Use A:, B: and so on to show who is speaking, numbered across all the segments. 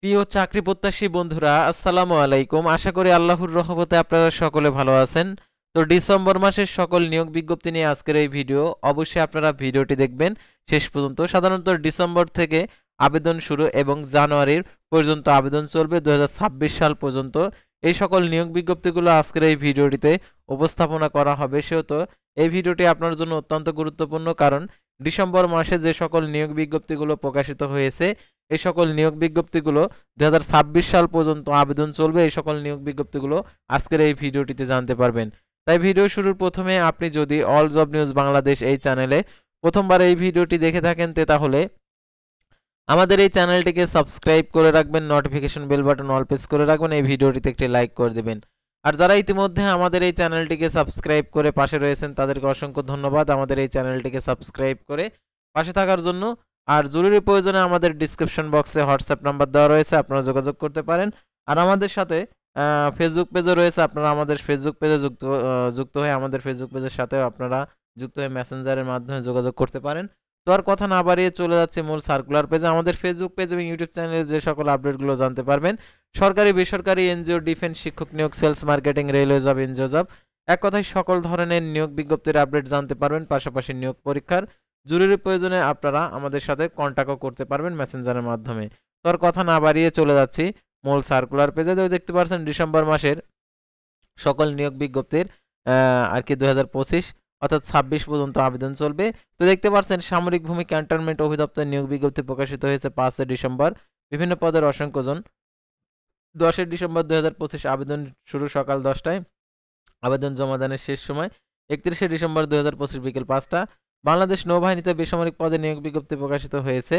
A: প্রিয় চাকরি প্রত্যাশী বন্ধুরা, আসসালামু আলাইকুম। আশা করি আল্লাহর রহমতে আপনারা সকলে ভালো আছেন। তো ডিসেম্বর মাসের সকল নিয়োগ বিজ্ঞপ্তি নিয়ে আজকের এই ভিডিও। অবশ্যই আপনারা ভিডিওটি দেখবেন শেষ পর্যন্ত। সাধারণত ডিসেম্বর থেকে আবেদন শুরু এবং জানুয়ারির পর্যন্ত আবেদন চলবে 2026 সাল পর্যন্ত। এই সকল নিয়োগ বিজ্ঞপ্তিগুলো আজকের এই ভিডিওটিতে উপস্থাপনা করা হবে। সেহেতু এই ভিডিওটি আপনার জন্য অত্যন্ত গুরুত্বপূর্ণ, কারণ ডিসেম্বর মাসে যে সকল নিয়োগ বিজ্ঞপ্তিগুলো প্রকাশিত হয়েছে এই সকল নিয়োগ বিজ্ঞপ্তিগুলো 2026 সাল পর্যন্ত আবেদন চলবে। এই সকল নিয়োগ বিজ্ঞপ্তিগুলো আজকের এই ভিডিওটিতে জানতে পারবেন। তাই ভিডিও শুরুর প্রথমে আপনি যদি অল জব নিউজ বাংলাদেশ এই চ্যানেলে প্রথমবার এই ভিডিওটি দেখে থাকেন তাহলে আমাদের এই চ্যানেলটিকে সাবস্ক্রাইব করে রাখবেন, notification bell button all press করে রাখবেন, এই ভিডিওটিতে একটি লাইক করে দেবেন। আর যারা ইতিমধ্যে আমাদের এই চ্যানেলটিকে সাবস্ক্রাইব করে পাশে রয়েছেন তাদেরকে অসংখ্য ধন্যবাদ আমাদের এই চ্যানেলটিকে সাবস্ক্রাইব করে পাশে থাকার জন্য। আর জরুরি প্রয়োজনে আমাদের ডিসক্রিপশন বক্সে হোয়াটসঅ্যাপ নাম্বার দেওয়া রয়েছে, আপনারা যোগাযোগ করতে পারেন। আর আমাদের সাথে ফেসবুক পেজও রয়েছে, আপনারা আমাদের ফেসবুক পেজে যুক্ত হয়ে আমাদের ফেসবুক পেজের সাথেও আপনারা যুক্ত হয়ে মেসেঞ্জারের মাধ্যমে যোগাযোগ করতে পারেন। তো আর কথা না বাড়িয়ে চলে যাচ্ছে মূল সার্কুলার পেজে। আমাদের ফেসবুক পেজ এবং ইউটিউব চ্যানেলে যে সকল আপডেটগুলো জানতে পারবেন, সরকারি বেসরকারি এনজিও, ডিফেন্স, শিক্ষক নিয়োগ, sales, marketing, railway job, NGO job, এক কথায় সকল ধরনের নিয়োগ বিজ্ঞপ্তির আপডেট জানতে পারবেন। পাশাপাশি নিয়োগ পরীক্ষার জরুরি প্রয়োজনে আপনারা আমাদের সাথে কন্ট্যাক্টও করতে পারবেন মেসেঞ্জারের মাধ্যমে। তো আর কথা না বাড়িয়ে চলে যাচ্ছি মূল সার্কুলার পেজে। দেখতে পাচ্ছেন ডিসেম্বর মাসের সকল নিয়োগ বিজ্ঞপ্তির আর কি 2025 অর্থাৎ 26 পর্যন্ত আবেদন চলবে। তো দেখতে পাচ্ছেন সামরিক ভূমি ক্যান্টনমেন্ট অধিদপ্তর নিয়োগ বিজ্ঞপ্তি প্রকাশিত হয়েছে 5 ডিসেম্বর। বিভিন্ন পদের অসংখ্যজন। 10 ডিসেম্বর 2025 আবেদন শুরু সকাল 10টায়, আবেদন জমাদানের শেষ সময় 31 ডিসেম্বর 2025 বিকেল 5টা। বাংলাদেশ নৌবাহিনীতে বেসামরিক পদে নিয়োগ বিজ্ঞপ্তি প্রকাশিত হয়েছে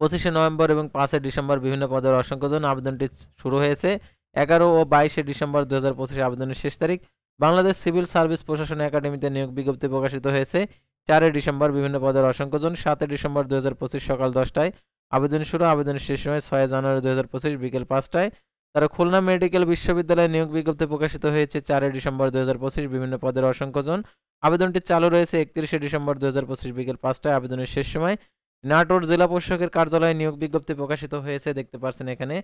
A: 25 নভেম্বর এবং 5 ডিসেম্বর। বিভিন্ন পদের অসংখ্যজন। আবেদনটি শুরু হয়েছে 11 ও 22 ডিসেম্বর 2025 আবেদনের শেষ তারিখ। বাংলাদেশ সিভিল সার্ভিস প্রশাসন একাডেমিতে নিয়োগ বিজ্ঞপ্তি প্রকাশিত হয়েছে 4 ডিসেম্বর। বিভিন্ন পদের অসংখ্যজন। 7 ডিসেম্বর 2025 সকাল 10টায় আবেদন শুরু, আবেদনের শেষ সময় 6 জানুয়ারি 2025 বিকেল 5টায়। তারা খুলনা মেডিকেল বিশ্ববিদ্যালয়ে নিয়োগ বিজ্ঞপ্তি প্রকাশিত হয়েছে 4 ডিসেম্বর 2025। বিভিন্ন পদের অসংখ্যজন। আবেদনটি চালু রয়েছে 31 ডিসেম্বর 2025 বিকেল 5টায়, আবেদনের শেষ সময়। নাটোর জেলা প্রশাসকের কার্যালয়ে নিয়োগ বিজ্ঞপ্তি প্রকাশিত হয়েছে, দেখতে পাচ্ছেন এখানে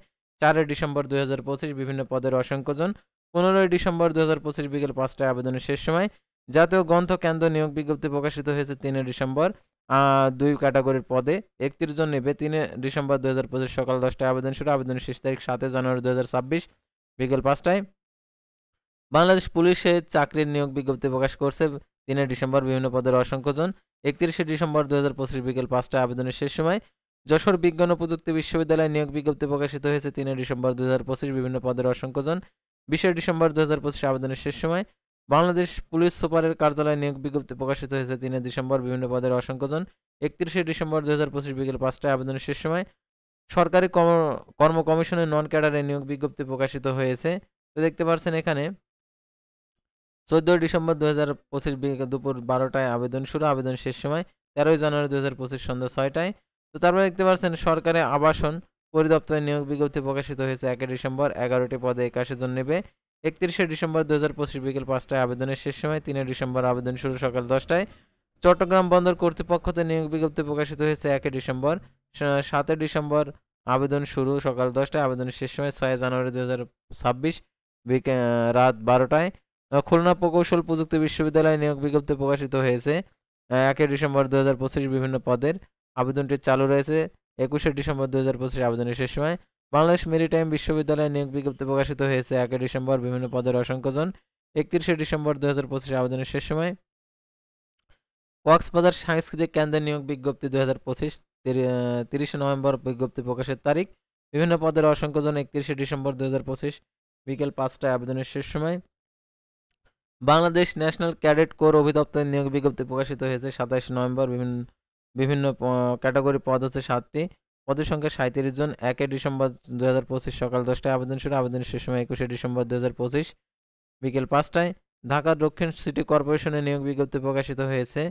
A: 4 ডিসেম্বর 2025। বিভিন্ন পদের অসংখ্যজন। 15 ডিসেম্বর 2025 বিকেল 5টায়, আবেদনের শেষ সময়। জাতীয় গ্রন্থ কেন্দ্র নিয়োগ বিজ্ঞপ্তি প্রকাশিত হয়েছে 3 ডিসেম্বর 2 ক্যাটাগরির পদে 31 জন নেবে। 3 ডিসেম্বর 2025 সকাল 10টায় আবেদন শুরু, আবেদনের শেষ তারিখ 7 জানুয়ারি 2026 বিকেল 5টায়। বাংলাদেশ পুলিশে চাকরির নিয়োগ বিজ্ঞপ্তি প্রকাশ করছে 3 ডিসেম্বর। বিভিন্ন পদের অসংখ্যজন। 31 ডিসেম্বর 2025 বিকেল 5টায়, আবেদনের শেষ সময়। যশোর বিজ্ঞান ও প্রযুক্তি বিশ্ববিদ্যালয়ে নিয়োগ বিজ্ঞপ্তি প্রকাশিত হয়েছে 3 ডিসেম্বর 2025। বিভিন্ন পদের অসংখ্যজন। 20 ডিসেম্বর 2025 আবেদনের শেষ সময়। বাংলাদেশ পুলিশ সুপারের কার্যালয়ে নিয়োগ বিজ্ঞপ্তি প্রকাশিত হয়েছে 3 ডিসেম্বর। বিভিন্ন পদের অসংখ্যজন। 31 ডিসেম্বর 2025 বিকেল 5টায়, আবেদনের শেষ সময়। সরকারি কর্ম কমিশনের নন ক্যাডারে নিয়োগ বিজ্ঞপ্তি প্রকাশিত হয়েছে। তো দেখতে পাচ্ছেন এখানে 14 ডিসেম্বর 2025 দুপুর 12টায় আবেদন শুরু, আবেদন শেষ সময় 13 জানুয়ারি 2025 সন্ধ্যা 6টায়। তো তারপরে দেখতে পাচ্ছেন সরকারি আবাসন পরিদপ্তরে নিয়োগ বিজ্ঞপ্তি প্রকাশিত হয়েছে 1 ডিসেম্বর। 11টি পদে 81 জন নেবে। 31 ডিসেম্বর 2025 বিকেল 5টায়, আবেদনের শেষ সময়। 3 ডিসেম্বর আবেদন শুরু সকাল 10টায়। চট্টগ্রাম বন্দর কর্তৃপক্ষতে নিয়োগ বিজ্ঞপ্তি প্রকাশিত হয়েছে 1 ডিসেম্বর। 7 ডিসেম্বর আবেদন শুরু সকাল 10টায়, আবেদনের শেষ সময় 6 জানুয়ারি 2026 রাত 12টায়। খুলনা প্রকৌশল প্রযুক্তি বিশ্ববিদ্যালয়ে নিয়োগ বিজ্ঞপ্তি প্রকাশিত হয়েছে 1 ডিসেম্বর 2025। বিভিন্ন পদের আবেদনটি চালু রয়েছে 21 ডিসেম্বর 2025 আবেদনের শেষ সময়। বাংলাদেশ মেরিটাইম বিশ্ববিদ্যালয়ে নিয়োগ বিজ্ঞপ্তি প্রকাশিত হয়েছে 1 ডিসেম্বর। বিভিন্ন পদের অসংখ্যজন। 31 ডিসেম্বর 2025 আবেদনের শেষ সময়। কক্সবাজার সাংস্কৃতিক কেন্দ্রে নিয়োগ বিজ্ঞপ্তি 2025 30 নভেম্বর বিজ্ঞপ্তি প্রকাশের তারিখ। বিভিন্ন পদের অসংখ্যজন। 31 ডিসেম্বর 2025 বিকেল 5টায়, আবেদনের শেষ সময়। বাংলাদেশ ন্যাশনাল ক্যাডেট কোর অধিদপ্তরের নিয়োগ বিজ্ঞপ্তি প্রকাশিত হয়েছে 27 নভেম্বর। বিভিন্ন ক্যাটাগরি পদ হচ্ছে 7টি, পদের সংখ্যা 37 জন। 1 ডিসেম্বর 2025 সকাল 10টায় আবেদন শুরু, আবেদনের শেষ সময় 21 ডিসেম্বর 2025 বিকেল 5টায়। ঢাকা দক্ষিণ সিটি কর্পোরেশনে নিয়োগ বিজ্ঞপ্তি প্রকাশিত হয়েছে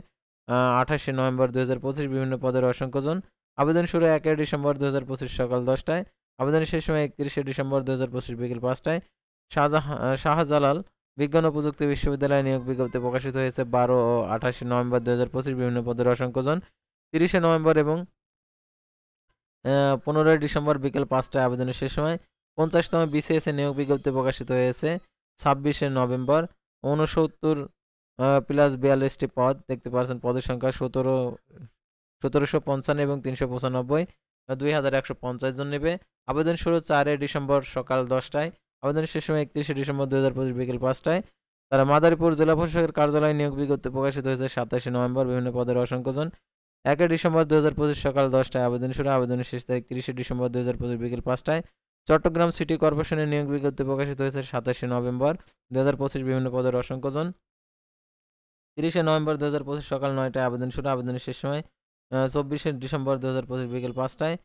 A: 28 নভেম্বর 2025। বিভিন্ন পদের অসংখ্যজন। আবেদন শুরু 1 ডিসেম্বর 2025 সকাল 10টায়, আবেদনের শেষ সময় 31 ডিসেম্বর 2025 বিকেল 5টায়। শাহজালাল বিজ্ঞান ও প্রযুক্তি বিশ্ববিদ্যালয়ে নিয়োগ বিজ্ঞপ্তি প্রকাশিত হয়েছে 12 ও 28 নভেম্বর 2025। বিভিন্ন পদের অসংখ্যজন। 30 নভেম্বর এবং 15 ডিসেম্বর বিকেল 5টায় আবেদনের শেষ সময়। 50তম বিসিএস এ নিয়োগ বিজ্ঞপ্তি প্রকাশিত হয়েছে 26শে নভেম্বর। 69 প্লাস 42টি পদ দেখতে পাচ্ছেন। পদের সংখ্যা 1755 এবং 395, 2150 জন নেবে। আবেদন শুরু 4 ডিসেম্বর সকাল 10টায়, আবেদনের শেষ সময় 31 ডিসেম্বর 2025 বিকেল 5টায়। তারা মাদারীপুর জেলা প্রশাসকের কার্যালয়ে নিয়োগ বিজ্ঞপ্তি প্রকাশিত হয়েছে 27শে নভেম্বর। বিভিন্ন পদের অসংখ্য জন। 1 ডিসেম্বর 2025 সকাল 10টায় আবেদন শুরু, আবেদনের শেষ তারিখ 30শে ডিসেম্বর 2025 বিকেল 5টায়। চট্টগ্রাম সিটি কর্পোরেশনের নিয়োগ বিজ্ঞপ্তি প্রকাশিত হয়েছে 27শে নভেম্বর 2025। বিভিন্ন পদের অসংখ্য জন। 30শে নভেম্বর 2025 সকাল 9টায় আবেদন শুরু, আবেদনের শেষ সময় 24শে ডিসেম্বর 2025 বিকেল 5টায়।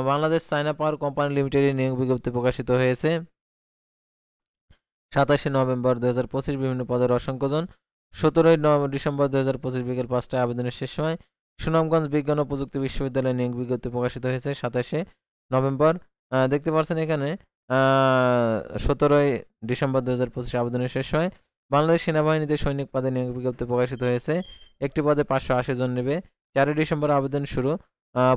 A: বাংলাদেশ চায়না পাওয়ার কোম্পানি লিমিটেডের নিয়োগ বিজ্ঞপ্তি প্রকাশিত হয়েছে 27শে নভেম্বর 2025। বিভিন্ন পদের অসংখ্য জন। 17ডিসেম্বর 2025 বিকেল 5টায় আবেদনের শেষ সময়। সুনামগঞ্জ বিজ্ঞান ও প্রযুক্তি বিশ্ববিদ্যালয়ের নিয়োগ বিজ্ঞপ্তি প্রকাশিত হয়েছে 27শে নভেম্বর। দেখতে পাচ্ছেন এখানে 17ডিসেম্বর 2025 আবেদনের শেষ সময়। বাংলাদেশ সেনাবাহিনীতে সৈনিক পদে নিয়োগ বিজ্ঞপ্তি প্রকাশিত হয়েছে। একটি পদে 580 জন নেবে। 4 ডিসেম্বর আবেদন শুরু,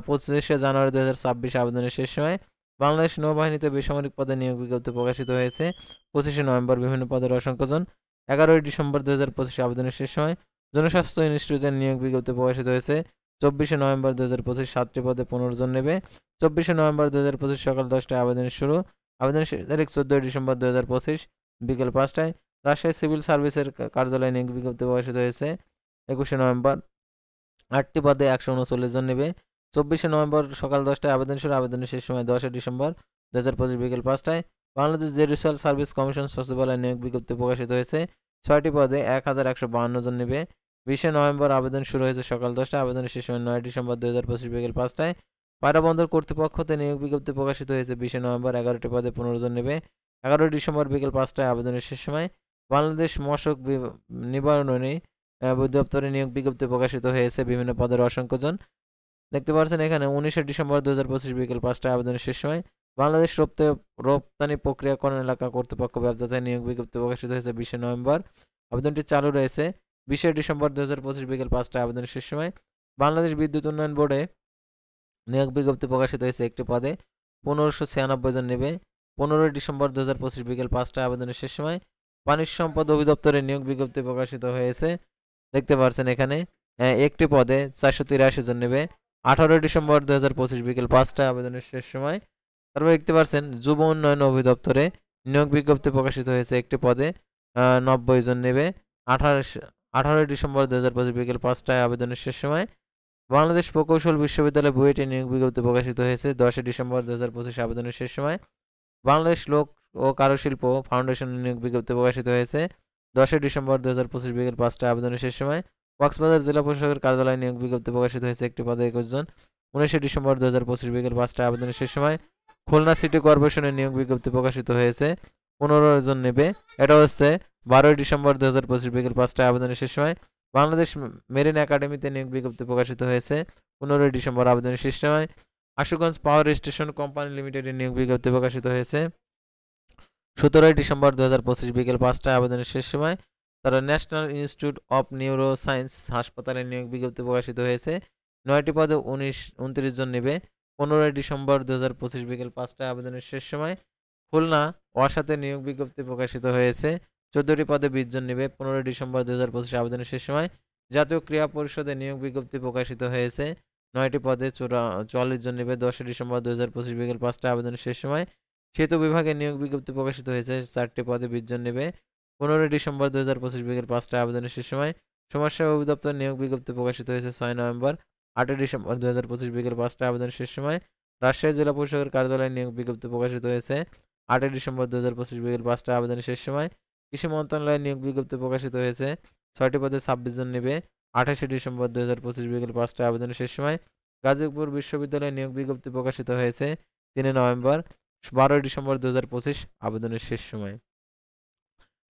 A: 25শে জানুয়ারি 2026 আবেদনের শেষ সময়। বাংলাদেশ নৌবাহিনীতে বেসামরিক পদে নিয়োগ বিজ্ঞপ্তি প্রকাশিত হয়েছে 25শে নভেম্বর। বিভিন্ন পদের অসংখ্য জন। 11ডিসেম্বর 2025 আবেদনের শেষ সময়। জনস্বাস্থ্য ইনস্টিটিউটের নিয়োগ বিজ্ঞপ্তি প্রকাশিত হয়েছে 24শে নভেম্বর 2025। 7টি পদে 15 জন নেবে। 24শে নভেম্বর 2025 সকাল 10টায় আবেদনের শুরু, আবেদনের শেষ তারিখ 14ডিসেম্বর 2025 বিকেল 5টায়। রাজশাহী সিভিল সার্ভিসের কার্যালয়ে নিয়োগ বিজ্ঞপ্তি প্রকাশিত হয়েছে 21শে নভেম্বর। 8টি পদে 139 জন নেবে। 24শে নভেম্বর সকাল 10টায় আবেদন শুরু, আবেদনের শেষ সময় 10ডিসেম্বর 2025 বিকেল 5টায়। বাংলাদেশ জুডিশিয়াল সার্ভিস কমিশন সচিবালয়ে নিয়োগ বিজ্ঞপ্তি প্রকাশিত হয়েছে 6টি পদে 1152 জন নেবে। 20শে নভেম্বর আবেদন শুরু হয়েছে সকাল 10টায়, আবেদনের শেষ সময় 9ডিসেম্বর 2025 বিকেল 5টায়। পায়রা বন্দর কর্তৃপক্ষতে নিয়োগ বিজ্ঞপ্তি প্রকাশিত হয়েছে 20শে নভেম্বর। 11টি পদে 15 জন নেবে। 11ডিসেম্বর বিকেল 5টায় আবেদনের শেষ সময়। বাংলাদেশ মশক নিবারণী অধিদপ্তরে নিয়োগ বিজ্ঞপ্তি প্রকাশিত হয়েছে বিভিন্ন পদের অসংখ্য জন। দেখতে পাচ্ছেন এখানে 19শে ডিসেম্বর 2025 বিকেল 5টায় আবেদনের শেষ সময়। বাংলাদেশ রপ্তানি প্রক্রিয়াকরণ এলাকা কর্তৃপক্ষ ব্যবসাতে নিয়োগ বিজ্ঞপ্তি প্রকাশিত হয়েছে 20শে নভেম্বর। আবেদনটি চালু রয়েছে 20শে ডিসেম্বর 2025 বিকেল 5টায় আবেদনের শেষ সময়। বাংলাদেশ বিদ্যুৎ উন্নয়ন বোর্ডে নিয়োগ বিজ্ঞপ্তি প্রকাশিত হয়েছে একটি পদে 1596 জন নেবে। 15ডিসেম্বর 2025 বিকেল 5টায় আবেদনের শেষ সময়। পানি সম্পদ অধিদপ্তরে নিয়োগ বিজ্ঞপ্তি প্রকাশিত হয়েছে দেখতে পাচ্ছেন এখানে একটি পদে 483 জন নেবে। 18ডিসেম্বর 2025 বিকেল 5টায় আবেদনের শেষ সময়। তারপর দেখতে পাচ্ছেন যুব উন্নয়ন অধিদপ্তরে নিয়োগ বিজ্ঞপ্তি প্রকাশিত হয়েছে একটি পদে 90 জন নেবে। 18ডিসেম্বর 2025 বিকেল 5টায় আবেদনের শেষ সময়। বাংলাদেশ প্রকৌশল বিশ্ববিদ্যালয় বুয়েটে নিয়োগ বিজ্ঞপ্তি প্রকাশিত হয়েছে 10ডিসেম্বর 2025 আবেদনের শেষ সময়। বাংলাদেশ লোক ও কারুশিল্প ফাউন্ডেশন নিয়োগ বিজ্ঞপ্তি প্রকাশিত হয়েছে 10ডিসেম্বর 2025 বিকেল 5টায় আবেদনের শেষ সময়। কক্সবাজার জেলা প্রশাসকের কার্যালয়ে নিয়োগ বিজ্ঞপ্তি প্রকাশিত হয়েছে একটি পদে 21 জন। 19ডিসেম্বর 2025 বিকেল 5টায় আবেদনের শেষ সময়। খুলনা সিটি কর্পোরেশনের নিয়োগ বিজ্ঞপ্তি প্রকাশিত হয়েছে 15 জন নেবে। এটা হচ্ছে 12ডিসেম্বর 2025 বিকেল 5টায় আবেদনের শেষ সময়। বাংলাদেশ মেরিন একাডেমিতে নিয়োগ বিজ্ঞপ্তি প্রকাশিত হয়েছে 15ডিসেম্বর আবেদনের শেষ সময়। আশুগঞ্জ পাওয়ার স্টেশন কোম্পানি লিমিটেডের নিয়োগ বিজ্ঞপ্তি প্রকাশিত হয়েছে 17ডিসেম্বর 2025 বিকেল 5টায় আবেদনের শেষ সময়। তারা national institute of neuro science হাসপাতালে নিয়োগ বিজ্ঞপ্তি প্রকাশিত হয়েছে 9টি পদে 29 জন নেবে। 15ডিসেম্বর 2025 বিকেল 5টায় আবেদনের শেষ সময়। খুলনা ওয়াসাতে নিয়োগ বিজ্ঞপ্তি প্রকাশিত হয়েছে 14টি পদে 20 জন নেবে। 15ডিসেম্বর 2025 আবেদনের শেষ সময়। জাতীয় ক্রীড়া পরিষদে নিয়োগ বিজ্ঞপ্তি প্রকাশিত হয়েছে 9টি পদে 44 জন নেবে। 10ডিসেম্বর 2025 বিকেল 5টায় আবেদনের শেষ সময়। সেতু বিভাগে নিয়োগ বিজ্ঞপ্তি প্রকাশিত হয়েছে 4টি পদে 20 জন নেবে। 15ডিসেম্বর 2025 বিকেল 5টায় আবেদনের শেষ সময়। সমাজসেবা অধিদপ্তর নিয়োগ বিজ্ঞপ্তি প্রকাশিত হয়েছে 6 নভেম্বর। 8ডিসেম্বর 2025 বিকেল 5টায় আবেদনের শেষ সময়। রাজশাহী জেলা প্রশাসকের কার্যালয়ে নিয়োগ বিজ্ঞপ্তি প্রকাশিত হয়েছে 8ডিসেম্বর 2025 বিকেল 5টায় আবেদনের শেষ সময়। কৃষি মন্ত্রণালয়ে নিয়োগ বিজ্ঞপ্তি প্রকাশিত হয়েছে 6টি পদে 26 জন নেবে। 28ডিসেম্বর 2025 বিকেল 5টায় আবেদনের শেষ সময়। গাজীপুর বিশ্ববিদ্যালয়ে নিয়োগ বিজ্ঞপ্তি প্রকাশিত হয়েছে 3 নভেম্বর। 12ডিসেম্বর 2025 আবেদনের শেষ সময়।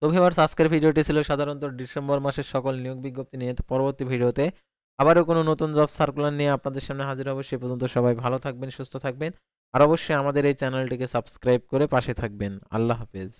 A: তো ভিউয়ার্স আজকের ভিডিওটি ছিল সাধারণত ডিসেম্বর মাসের সকল নিয়োগ বিজ্ঞপ্তি নিয়ে। তো পরবর্তী ভিডিওতে আবারও কোনো নতুন জব সার্কুলার নিয়ে আপনাদের সামনে হাজির হব। সে পর্যন্ত সবাই ভালো থাকবেন, সুস্থ থাকবেন, আর অবশ্যই আমাদের এই চ্যানেলটিকে সাবস্ক্রাইব করে পাশে থাকবেন। আল্লাহ হাফেজ।